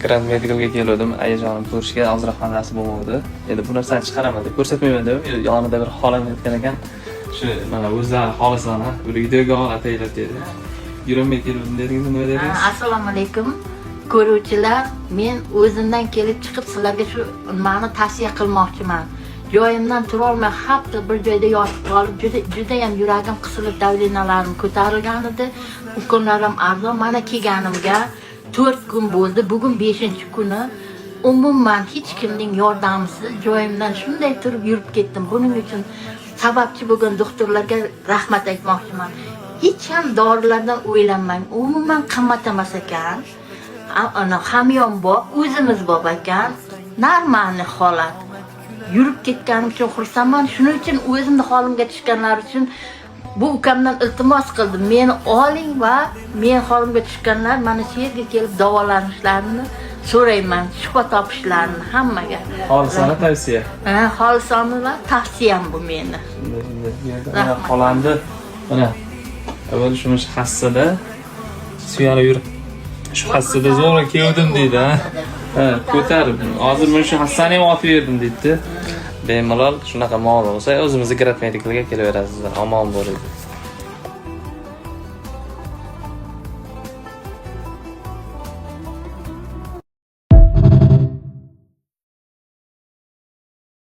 Grand Medicalga keldim, ayajonim ko'rishga ozroq nasib bo'lmadi. Endi bu narsani chiqaraman deb ko'rsatmayman dedim. Yonida bir xolam aytgan ekan, shu mana o'zlari xolisona bir videoga ataylar dedi. Yurolmay keldim dedingiz, nima dedingiz? Assalomu alaykum. Ko'ruvchilar, men o'zimdan kelib chiqib sizlarga shu nimani tavsiya qilmoqchiman. Joyimdan tura olmay hafta bir joyda yotib qolib, juda ham yuragim qisilib, davlenalarim ko'tarilgan edi. Ukunlarim arzon, mana kelganimga 4 kun bo'ldi. Bugun 5-kuni. Umuman hech kimning yordamisiz joyimdan shunday turib yurib ketdim. Buning uchun sababchi bo'lgan doktorlarga rahmat aytmoqchiman. Hech ham dorilardan o'ylanmang. Umuman qimmat emas ekan. Ana hamyonbop, o'zimiz bor ekan. Normal holat. Yurib ketganim uchun xursandman. Shuning uchun o'zimni holimga tushganlar uchun bu ukamdan iltimos qildim. Meni oling va men holimga tushganlar mana shu yerga kelib davolanishlarini so'rayman, shifo topishlarini hammaga. Xolisona tavsiya. Xolisona tavsiyam bu meni. Xolamni mana avval shu hassada suyana yurib shu hassada zo'rg'a keldim deydi, ha. Ko'tarib, hozir men shu hassani ham olib berdim deydi. Bemalol shunaqa muammo bo'lsa, o'zimizni Grand Medicalga kelaverasizlar, omon bo'linglar.